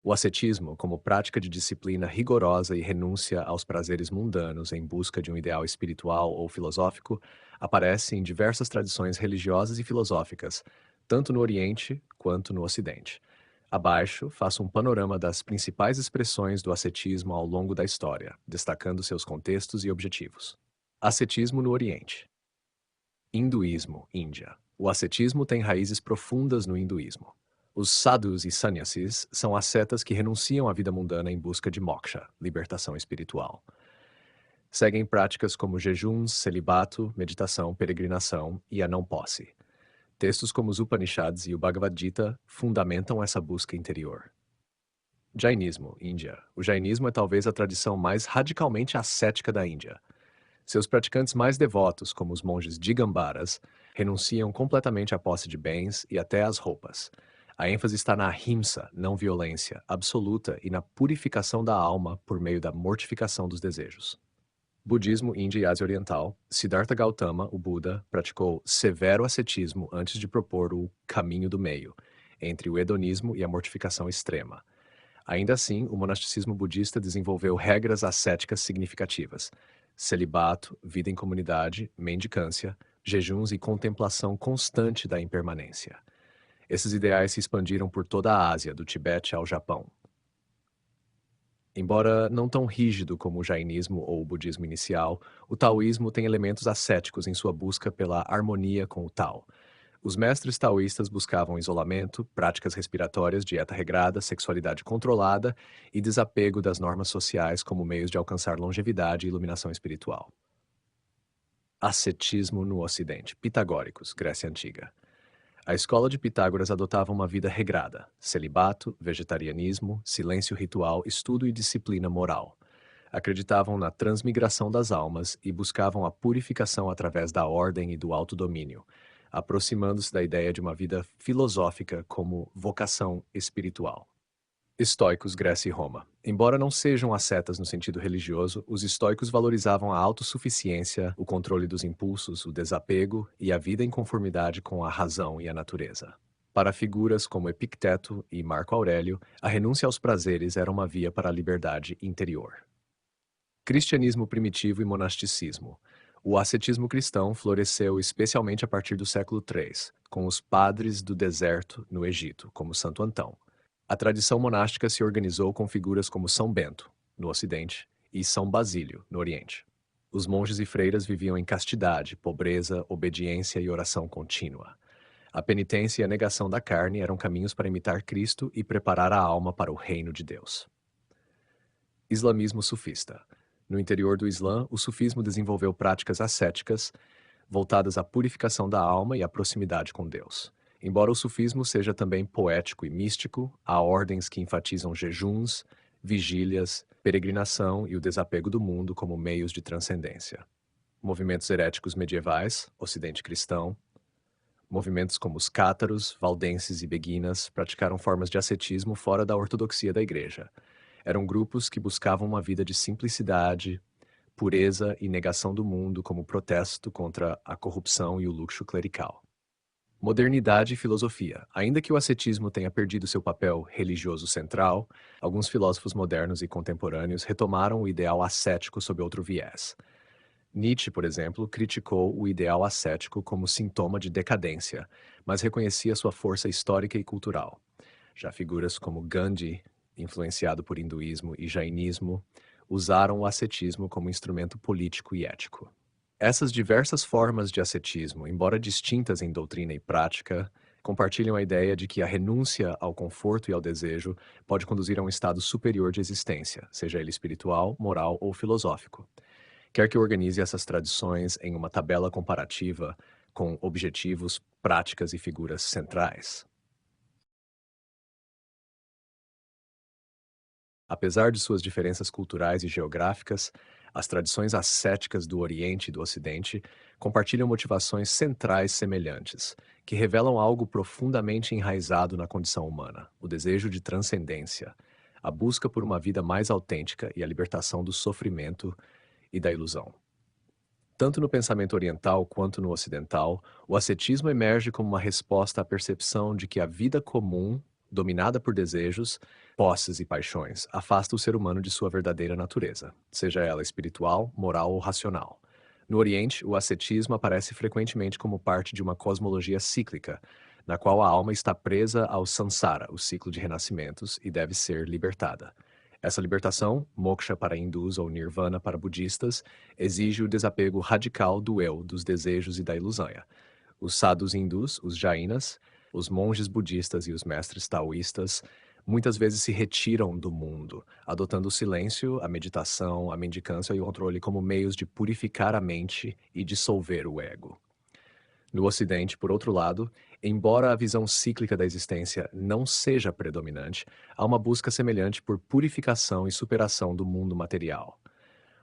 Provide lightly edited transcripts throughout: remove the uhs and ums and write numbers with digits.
O ascetismo, como prática de disciplina rigorosa e renúncia aos prazeres mundanos em busca de um ideal espiritual ou filosófico, aparece em diversas tradições religiosas e filosóficas, tanto no Oriente quanto no Ocidente. Abaixo, faço um panorama das principais expressões do ascetismo ao longo da história, destacando seus contextos e objetivos. Ascetismo no Oriente. Hinduísmo, Índia. O ascetismo tem raízes profundas no hinduísmo. Os sadhus e sannyasis são ascetas que renunciam à vida mundana em busca de moksha, libertação espiritual. Seguem práticas como jejuns, celibato, meditação, peregrinação e a não posse. Textos como os Upanishads e o Bhagavad Gita fundamentam essa busca interior. Jainismo, Índia. O jainismo é talvez a tradição mais radicalmente ascética da Índia. Seus praticantes mais devotos, como os monges Digambaras, renunciam completamente à posse de bens e até às roupas. A ênfase está na ahimsa, não violência, absoluta e na purificação da alma por meio da mortificação dos desejos. Budismo, Índia e Ásia Oriental. Siddhartha Gautama, o Buda, praticou severo ascetismo antes de propor o caminho do meio, entre o hedonismo e a mortificação extrema. Ainda assim, o monasticismo budista desenvolveu regras ascéticas significativas: celibato, vida em comunidade, mendicância, jejuns e contemplação constante da impermanência. Esses ideais se expandiram por toda a Ásia, do Tibete ao Japão. Embora não tão rígido como o jainismo ou o budismo inicial, o taoísmo tem elementos ascéticos em sua busca pela harmonia com o Tao. Os mestres taoístas buscavam isolamento, práticas respiratórias, dieta regrada, sexualidade controlada e desapego das normas sociais como meios de alcançar longevidade e iluminação espiritual. Ascetismo no Ocidente. Pitagóricos, Grécia Antiga. A escola de Pitágoras adotava uma vida regrada: celibato, vegetarianismo, silêncio ritual, estudo e disciplina moral. Acreditavam na transmigração das almas e buscavam a purificação através da ordem e do autodomínio, aproximando-se da ideia de uma vida filosófica como vocação espiritual. Estoicos, Grécia e Roma. Embora não sejam ascetas no sentido religioso, os estoicos valorizavam a autossuficiência, o controle dos impulsos, o desapego e a vida em conformidade com a razão e a natureza. Para figuras como Epicteto e Marco Aurélio, a renúncia aos prazeres era uma via para a liberdade interior. Cristianismo primitivo e monasticismo. O ascetismo cristão floresceu especialmente a partir do século III, com os padres do deserto no Egito, como Santo Antão. A tradição monástica se organizou com figuras como São Bento, no Ocidente, e São Basílio, no Oriente. Os monges e freiras viviam em castidade, pobreza, obediência e oração contínua. A penitência e a negação da carne eram caminhos para imitar Cristo e preparar a alma para o reino de Deus. Islamismo sufista. No interior do Islã, o sufismo desenvolveu práticas ascéticas voltadas à purificação da alma e à proximidade com Deus. Embora o sufismo seja também poético e místico, há ordens que enfatizam jejuns, vigílias, peregrinação e o desapego do mundo como meios de transcendência. Movimentos heréticos medievais, Ocidente cristão. Movimentos como os cátaros, valdenses e beguinas praticaram formas de ascetismo fora da ortodoxia da Igreja. Eram grupos que buscavam uma vida de simplicidade, pureza e negação do mundo como protesto contra a corrupção e o luxo clerical. Modernidade e filosofia. Ainda que o ascetismo tenha perdido seu papel religioso central, alguns filósofos modernos e contemporâneos retomaram o ideal ascético sob outro viés. Nietzsche, por exemplo, criticou o ideal ascético como sintoma de decadência, mas reconhecia sua força histórica e cultural. Já figuras como Gandhi, influenciado por hinduísmo e jainismo, usaram o ascetismo como instrumento político e ético. Essas diversas formas de ascetismo, embora distintas em doutrina e prática, compartilham a ideia de que a renúncia ao conforto e ao desejo pode conduzir a um estado superior de existência, seja ele espiritual, moral ou filosófico. Quer que organize essas tradições em uma tabela comparativa com objetivos, práticas e figuras centrais. Apesar de suas diferenças culturais e geográficas, as tradições ascéticas do Oriente e do Ocidente compartilham motivações centrais semelhantes, que revelam algo profundamente enraizado na condição humana: o desejo de transcendência, a busca por uma vida mais autêntica e a libertação do sofrimento e da ilusão. Tanto no pensamento oriental quanto no ocidental, o ascetismo emerge como uma resposta à percepção de que a vida comum dominada por desejos, posses e paixões, afasta o ser humano de sua verdadeira natureza, seja ela espiritual, moral ou racional. No Oriente, o ascetismo aparece frequentemente como parte de uma cosmologia cíclica, na qual a alma está presa ao samsara, o ciclo de renascimentos, e deve ser libertada. Essa libertação, moksha para hindus ou nirvana para budistas, exige o desapego radical do eu, dos desejos e da ilusão. Os sadhus hindus, os jainas, os monges budistas e os mestres taoístas muitas vezes se retiram do mundo, adotando o silêncio, a meditação, a mendicância e o controle como meios de purificar a mente e dissolver o ego. No Ocidente, por outro lado, embora a visão cíclica da existência não seja predominante, há uma busca semelhante por purificação e superação do mundo material.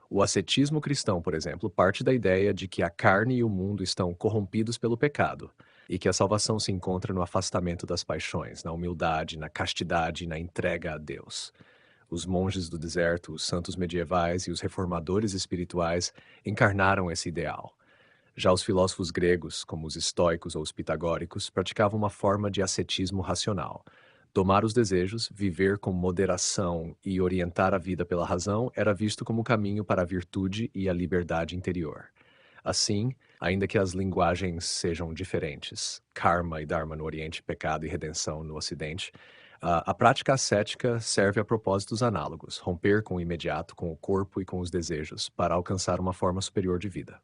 O ascetismo cristão, por exemplo, parte da ideia de que a carne e o mundo estão corrompidos pelo pecado e que a salvação se encontra no afastamento das paixões, na humildade, na castidade e na entrega a Deus. Os monges do deserto, os santos medievais e os reformadores espirituais encarnaram esse ideal. Já os filósofos gregos, como os estoicos ou os pitagóricos, praticavam uma forma de ascetismo racional. Domar os desejos, viver com moderação e orientar a vida pela razão era visto como o caminho para a virtude e a liberdade interior. Assim, ainda que as linguagens sejam diferentes, karma e dharma no Oriente, pecado e redenção no Ocidente, a prática ascética serve a propósitos análogos, romper com o imediato, com o corpo e com os desejos, para alcançar uma forma superior de vida.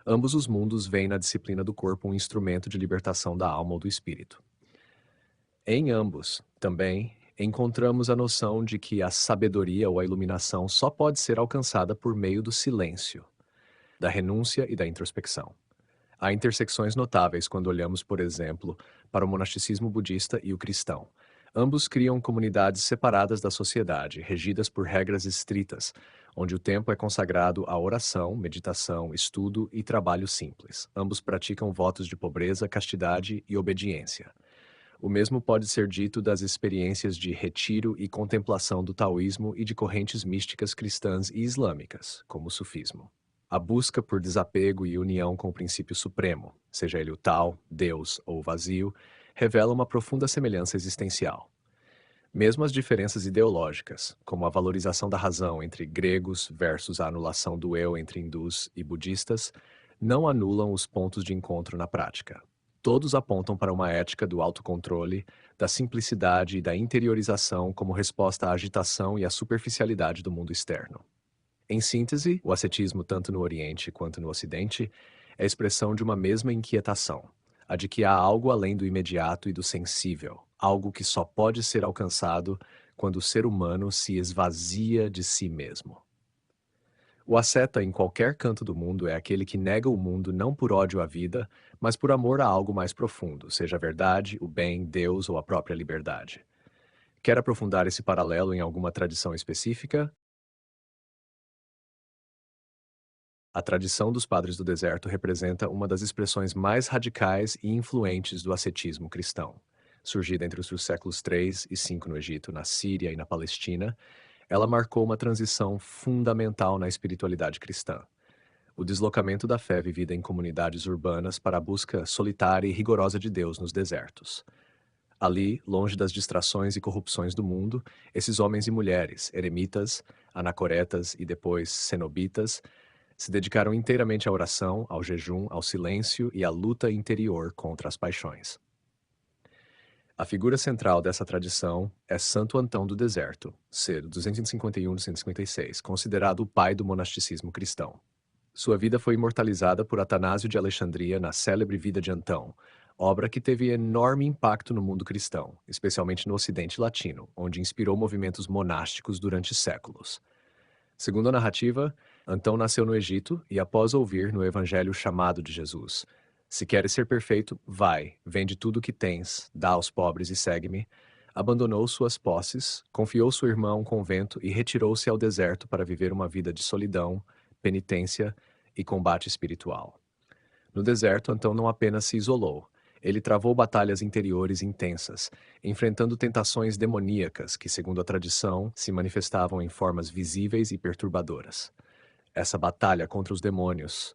Ambos os mundos veem na disciplina do corpo um instrumento de libertação da alma ou do espírito. Em ambos, também, encontramos a noção de que a sabedoria ou a iluminação só pode ser alcançada por meio do silêncio, da renúncia e da introspecção. Há intersecções notáveis quando olhamos, por exemplo, para o monasticismo budista e o cristão. Ambos criam comunidades separadas da sociedade, regidas por regras estritas, onde o tempo é consagrado à oração, meditação, estudo e trabalho simples. Ambos praticam votos de pobreza, castidade e obediência. O mesmo pode ser dito das experiências de retiro e contemplação do taoísmo e de correntes místicas cristãs e islâmicas, como o sufismo. A busca por desapego e união com o princípio supremo, seja ele o Tao, Deus ou o vazio, revela uma profunda semelhança existencial. Mesmo as diferenças ideológicas, como a valorização da razão entre gregos versus a anulação do eu entre hindus e budistas, não anulam os pontos de encontro na prática. Todos apontam para uma ética do autocontrole, da simplicidade e da interiorização como resposta à agitação e à superficialidade do mundo externo. Em síntese, o ascetismo, tanto no Oriente quanto no Ocidente, é a expressão de uma mesma inquietação, a de que há algo além do imediato e do sensível, algo que só pode ser alcançado quando o ser humano se esvazia de si mesmo. O asceta em qualquer canto do mundo é aquele que nega o mundo não por ódio à vida, mas por amor a algo mais profundo, seja a verdade, o bem, Deus ou a própria liberdade. Quer aprofundar esse paralelo em alguma tradição específica? A tradição dos Padres do Deserto representa uma das expressões mais radicais e influentes do ascetismo cristão. Surgida entre os séculos 3 e 5 no Egito, na Síria e na Palestina, ela marcou uma transição fundamental na espiritualidade cristã. O deslocamento da fé vivida em comunidades urbanas para a busca solitária e rigorosa de Deus nos desertos. Ali, longe das distrações e corrupções do mundo, esses homens e mulheres, eremitas, anacoretas e depois cenobitas, se dedicaram inteiramente à oração, ao jejum, ao silêncio e à luta interior contra as paixões. A figura central dessa tradição é Santo Antão do Deserto, c. 251-256, considerado o pai do monasticismo cristão. Sua vida foi imortalizada por Atanásio de Alexandria na célebre Vida de Antão, obra que teve enorme impacto no mundo cristão, especialmente no Ocidente Latino, onde inspirou movimentos monásticos durante séculos. Segundo a narrativa, Antão nasceu no Egito e, após ouvir no Evangelho o chamado de Jesus, "Se queres ser perfeito, vai, vende tudo o que tens, dá aos pobres e segue-me", abandonou suas posses, confiou sua irmã a um convento e retirou-se ao deserto para viver uma vida de solidão, penitência e combate espiritual. No deserto, Antão não apenas se isolou, ele travou batalhas interiores intensas, enfrentando tentações demoníacas que, segundo a tradição, se manifestavam em formas visíveis e perturbadoras. Essa batalha contra os demônios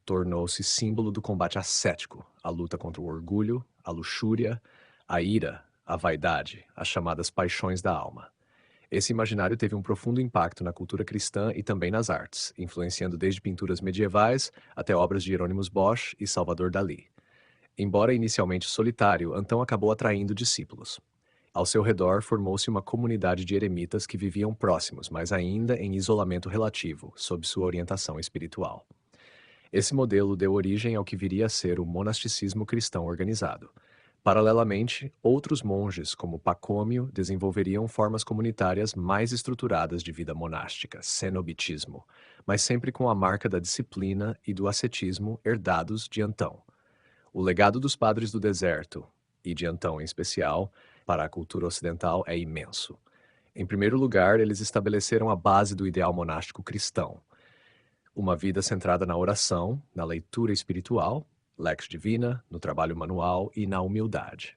tornou-se símbolo do combate ascético, a luta contra o orgulho, a luxúria, a ira, a vaidade, as chamadas paixões da alma. Esse imaginário teve um profundo impacto na cultura cristã e também nas artes, influenciando desde pinturas medievais até obras de Hieronymus Bosch e Salvador Dalí. Embora inicialmente solitário, Antão acabou atraindo discípulos. Ao seu redor formou-se uma comunidade de eremitas que viviam próximos, mas ainda em isolamento relativo, sob sua orientação espiritual. Esse modelo deu origem ao que viria a ser o monasticismo cristão organizado. Paralelamente, outros monges, como Pacômio, desenvolveriam formas comunitárias mais estruturadas de vida monástica, cenobitismo, mas sempre com a marca da disciplina e do ascetismo herdados de Antão. O legado dos padres do deserto, e de Antão em especial, para a cultura ocidental é imenso. Em primeiro lugar, eles estabeleceram a base do ideal monástico cristão, uma vida centrada na oração, na leitura espiritual, lex divina, no trabalho manual e na humildade.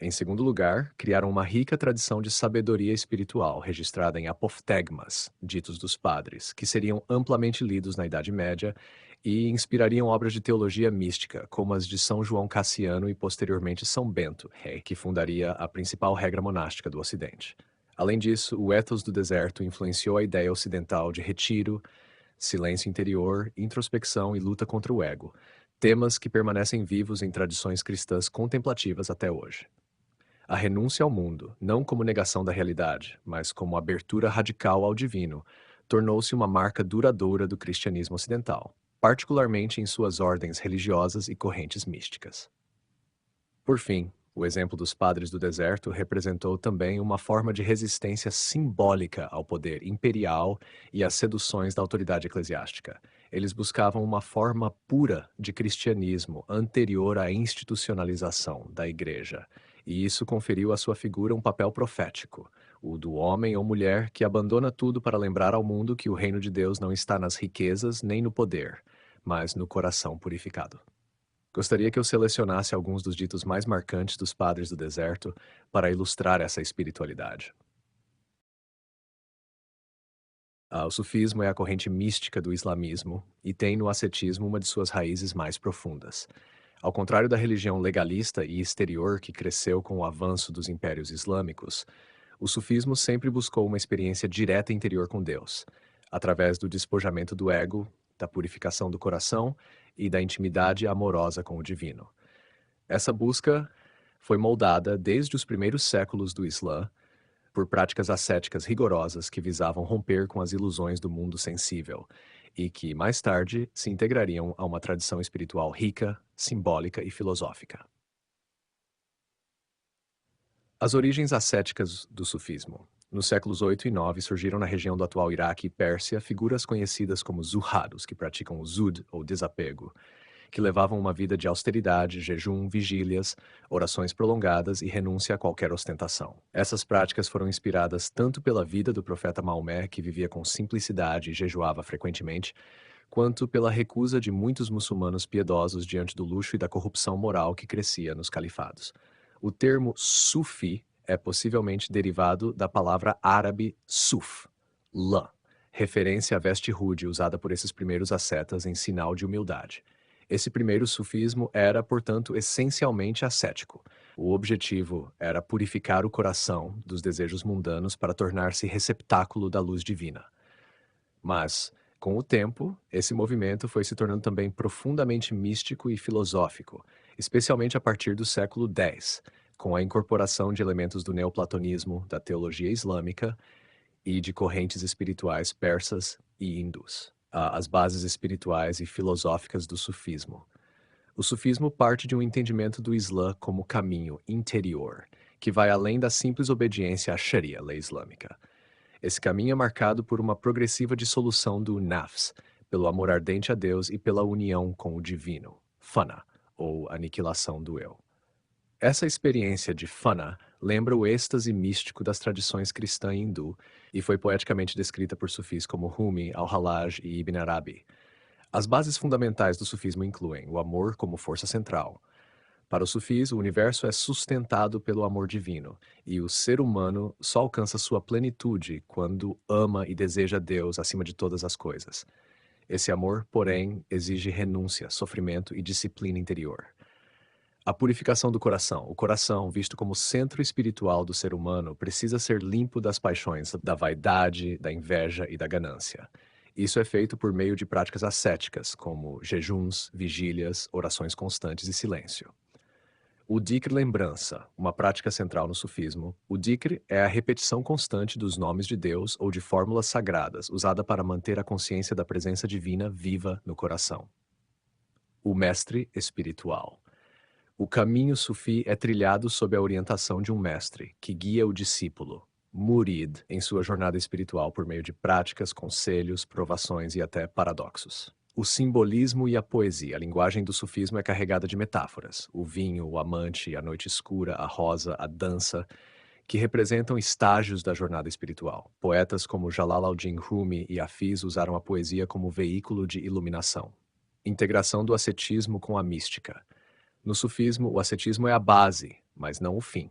Em segundo lugar, criaram uma rica tradição de sabedoria espiritual, registrada em apoftegmas, ditos dos padres, que seriam amplamente lidos na Idade Média e inspirariam obras de teologia mística, como as de São João Cassiano e posteriormente São Bento, rei, que fundaria a principal regra monástica do Ocidente. Além disso, o ethos do deserto influenciou a ideia ocidental de retiro, silêncio interior, introspecção e luta contra o ego, temas que permanecem vivos em tradições cristãs contemplativas até hoje. A renúncia ao mundo, não como negação da realidade, mas como abertura radical ao divino, tornou-se uma marca duradoura do cristianismo ocidental, particularmente em suas ordens religiosas e correntes místicas. Por fim, o exemplo dos padres do deserto representou também uma forma de resistência simbólica ao poder imperial e às seduções da autoridade eclesiástica. Eles buscavam uma forma pura de cristianismo anterior à institucionalização da igreja, e isso conferiu à sua figura um papel profético, o do homem ou mulher que abandona tudo para lembrar ao mundo que o reino de Deus não está nas riquezas nem no poder, mas no coração purificado. Gostaria que eu selecionasse alguns dos ditos mais marcantes dos padres do deserto para ilustrar essa espiritualidade. O sufismo é a corrente mística do islamismo e tem no ascetismo uma de suas raízes mais profundas. Ao contrário da religião legalista e exterior que cresceu com o avanço dos impérios islâmicos, o sufismo sempre buscou uma experiência direta interior com Deus, através do despojamento do ego, da purificação do coração e da intimidade amorosa com o divino. Essa busca foi moldada desde os primeiros séculos do Islã por práticas ascéticas rigorosas que visavam romper com as ilusões do mundo sensível e que, mais tarde, se integrariam a uma tradição espiritual rica, simbólica e filosófica. As origens ascéticas do sufismo. Nos séculos 8 e 9 surgiram na região do atual Iraque e Pérsia figuras conhecidas como zuhados, que praticam o zud, ou desapego, que levavam uma vida de austeridade, jejum, vigílias, orações prolongadas e renúncia a qualquer ostentação. Essas práticas foram inspiradas tanto pela vida do profeta Maomé, que vivia com simplicidade e jejuava frequentemente, quanto pela recusa de muitos muçulmanos piedosos diante do luxo e da corrupção moral que crescia nos califados. O termo sufi é possivelmente derivado da palavra árabe suf, lã, referência à veste rude usada por esses primeiros ascetas em sinal de humildade. Esse primeiro sufismo era, portanto, essencialmente ascético. O objetivo era purificar o coração dos desejos mundanos para tornar-se receptáculo da luz divina. Mas, com o tempo, esse movimento foi se tornando também profundamente místico e filosófico, especialmente a partir do século X, com a incorporação de elementos do neoplatonismo, da teologia islâmica e de correntes espirituais persas e hindus. As bases espirituais e filosóficas do sufismo. O sufismo parte de um entendimento do Islã como caminho interior, que vai além da simples obediência à Sharia, lei islâmica. Esse caminho é marcado por uma progressiva dissolução do nafs, pelo amor ardente a Deus e pela união com o divino, fana, ou aniquilação do eu. Essa experiência de fana lembra o êxtase místico das tradições cristã e hindu e foi poeticamente descrita por sufis como Rumi, Al-Hallaj e Ibn Arabi. As bases fundamentais do sufismo incluem o amor como força central. Para os sufis, o universo é sustentado pelo amor divino, e o ser humano só alcança sua plenitude quando ama e deseja Deus acima de todas as coisas. Esse amor, porém, exige renúncia, sofrimento e disciplina interior. A purificação do coração. O coração, visto como centro espiritual do ser humano, precisa ser limpo das paixões da vaidade, da inveja e da ganância. Isso é feito por meio de práticas ascéticas, como jejuns, vigílias, orações constantes e silêncio. O dhikr lembrança, uma prática central no sufismo. O dhikr é a repetição constante dos nomes de Deus ou de fórmulas sagradas, usada para manter a consciência da presença divina viva no coração. O mestre espiritual. O caminho sufi é trilhado sob a orientação de um mestre, que guia o discípulo, murid, em sua jornada espiritual por meio de práticas, conselhos, provações e até paradoxos. O simbolismo e a poesia. A linguagem do sufismo é carregada de metáforas. O vinho, o amante, a noite escura, a rosa, a dança, que representam estágios da jornada espiritual. Poetas como Jalal al-Din Rumi e Hafiz usaram a poesia como veículo de iluminação. Integração do ascetismo com a mística. No sufismo, o ascetismo é a base, mas não o fim.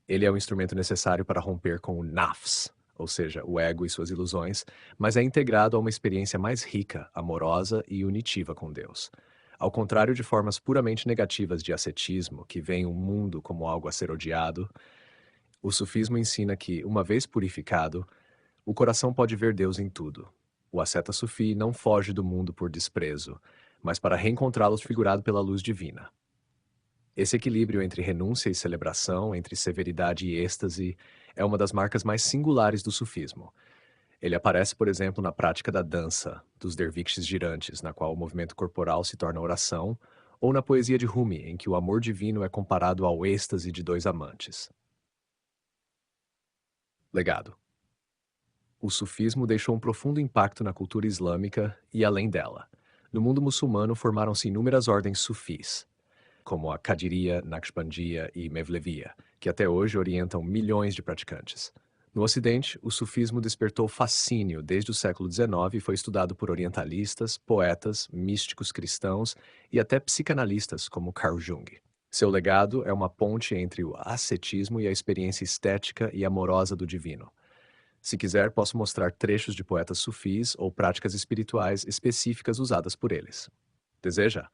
Ele é o instrumento necessário para romper com o nafs, ou seja, o ego e suas ilusões, mas é integrado a uma experiência mais rica, amorosa e unitiva com Deus. Ao contrário de formas puramente negativas de ascetismo, que veem o mundo como algo a ser odiado, o sufismo ensina que, uma vez purificado, o coração pode ver Deus em tudo. O asceta sufi não foge do mundo por desprezo, mas para reencontrá-lo figurado pela luz divina. Esse equilíbrio entre renúncia e celebração, entre severidade e êxtase, é uma das marcas mais singulares do sufismo. Ele aparece, por exemplo, na prática da dança, dos derviches girantes, na qual o movimento corporal se torna oração, ou na poesia de Rumi, em que o amor divino é comparado ao êxtase de dois amantes. Legado. O sufismo deixou um profundo impacto na cultura islâmica e além dela. No mundo muçulmano formaram-se inúmeras ordens sufis, como a Qadiriya, Naqshbandiya e Mevleviya, que até hoje orientam milhões de praticantes. No Ocidente, o sufismo despertou fascínio desde o século XIX e foi estudado por orientalistas, poetas, místicos cristãos e até psicanalistas como Carl Jung. Seu legado é uma ponte entre o ascetismo e a experiência estética e amorosa do divino. Se quiser, posso mostrar trechos de poetas sufis ou práticas espirituais específicas usadas por eles. Deseja?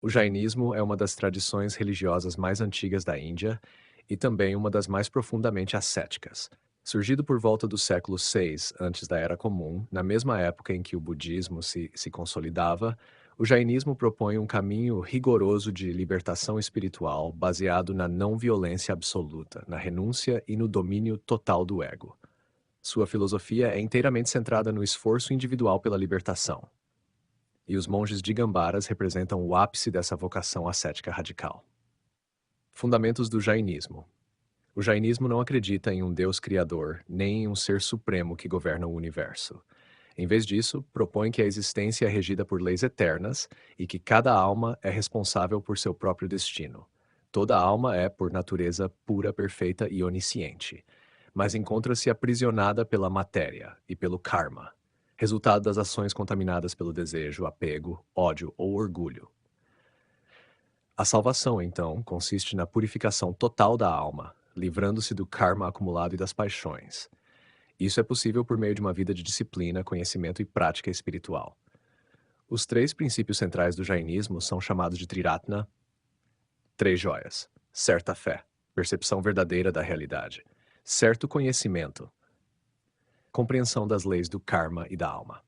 O jainismo é uma das tradições religiosas mais antigas da Índia e também uma das mais profundamente ascéticas. Surgido por volta do século VI antes da Era Comum, na mesma época em que o budismo se consolidava, o jainismo propõe um caminho rigoroso de libertação espiritual baseado na não violência absoluta, na renúncia e no domínio total do ego. Sua filosofia é inteiramente centrada no esforço individual pela libertação, e os monges digambaras representam o ápice dessa vocação ascética radical. Fundamentos do jainismo. O jainismo não acredita em um Deus criador, nem em um ser supremo que governa o universo. Em vez disso, propõe que a existência é regida por leis eternas e que cada alma é responsável por seu próprio destino. Toda alma é, por natureza, pura, perfeita e onisciente, mas encontra-se aprisionada pela matéria e pelo karma, resultado das ações contaminadas pelo desejo, apego, ódio ou orgulho. A salvação, então, consiste na purificação total da alma, livrando-se do karma acumulado e das paixões. Isso é possível por meio de uma vida de disciplina, conhecimento e prática espiritual. Os três princípios centrais do jainismo são chamados de Triratna, três joias: certa fé, percepção verdadeira da realidade; certo conhecimento, compreensão das leis do karma e da alma;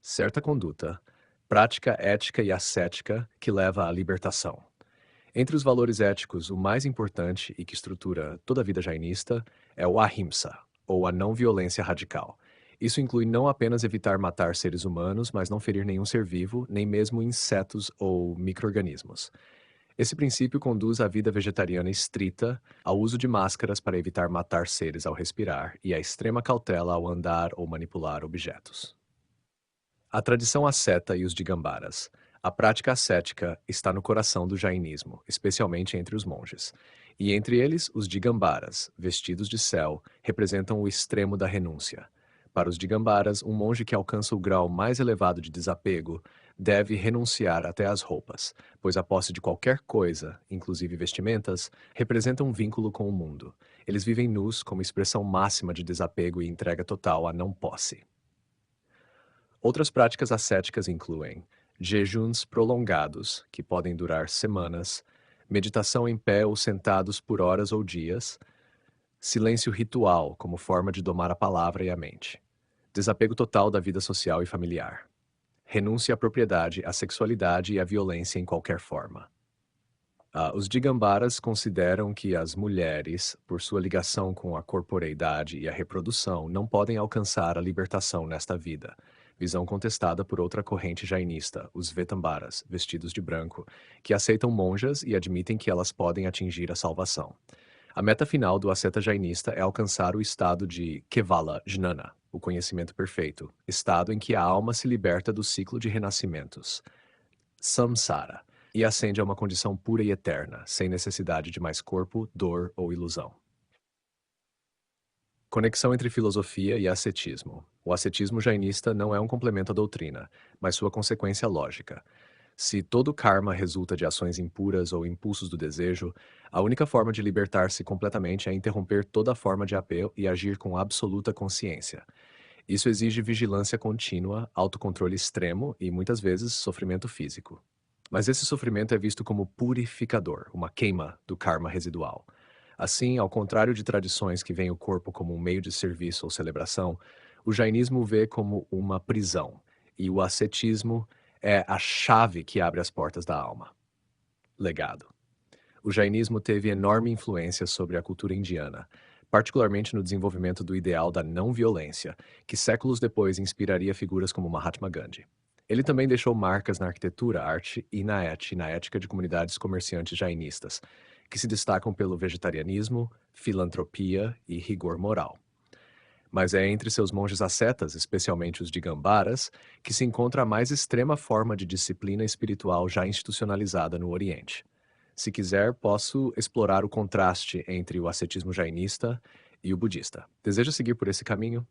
certa conduta, prática ética e ascética que leva à libertação. Entre os valores éticos, o mais importante e que estrutura toda a vida jainista é o ahimsa, ou a não violência radical. Isso inclui não apenas evitar matar seres humanos, mas não ferir nenhum ser vivo, nem mesmo insetos ou micro-organismos. Esse princípio conduz à vida vegetariana estrita, ao uso de máscaras para evitar matar seres ao respirar e à extrema cautela ao andar ou manipular objetos. A tradição asceta e os digambaras. A prática ascética está no coração do jainismo, especialmente entre os monges. E entre eles, os digambaras, vestidos de céu, representam o extremo da renúncia. Para os digambaras, um monge que alcança o grau mais elevado de desapego deve renunciar até às roupas, pois a posse de qualquer coisa, inclusive vestimentas, representa um vínculo com o mundo. Eles vivem nus como expressão máxima de desapego e entrega total à não posse. Outras práticas ascéticas incluem jejuns prolongados, que podem durar semanas, meditação em pé ou sentados por horas ou dias, silêncio ritual como forma de domar a palavra e a mente, desapego total da vida social e familiar, renúncia à propriedade, à sexualidade e à violência em qualquer forma. Os Digambaras consideram que as mulheres, por sua ligação com a corporeidade e a reprodução, não podem alcançar a libertação nesta vida, visão contestada por outra corrente jainista, os Vetambaras, vestidos de branco, que aceitam monjas e admitem que elas podem atingir a salvação. A meta final do asceta jainista é alcançar o estado de Kevala Jnana, o conhecimento perfeito, estado em que a alma se liberta do ciclo de renascimentos, samsara, e ascende a uma condição pura e eterna, sem necessidade de mais corpo, dor ou ilusão. Conexão entre filosofia e ascetismo. O ascetismo jainista não é um complemento à doutrina, mas sua consequência lógica. Se todo karma resulta de ações impuras ou impulsos do desejo, a única forma de libertar-se completamente é interromper toda forma de apego e agir com absoluta consciência. Isso exige vigilância contínua, autocontrole extremo e, muitas vezes, sofrimento físico. Mas esse sofrimento é visto como purificador, uma queima do karma residual. Assim, ao contrário de tradições que veem o corpo como um meio de serviço ou celebração, o jainismo o vê como uma prisão, e o ascetismo é a chave que abre as portas da alma. Legado. O jainismo teve enorme influência sobre a cultura indiana, particularmente no desenvolvimento do ideal da não-violência, que séculos depois inspiraria figuras como Mahatma Gandhi. Ele também deixou marcas na arquitetura, arte e na ética de comunidades comerciantes jainistas, que se destacam pelo vegetarianismo, filantropia e rigor moral. Mas é entre seus monges ascetas, especialmente os Digambaras, que se encontra a mais extrema forma de disciplina espiritual já institucionalizada no Oriente. Se quiser, posso explorar o contraste entre o ascetismo jainista e o budista. Deseja seguir por esse caminho?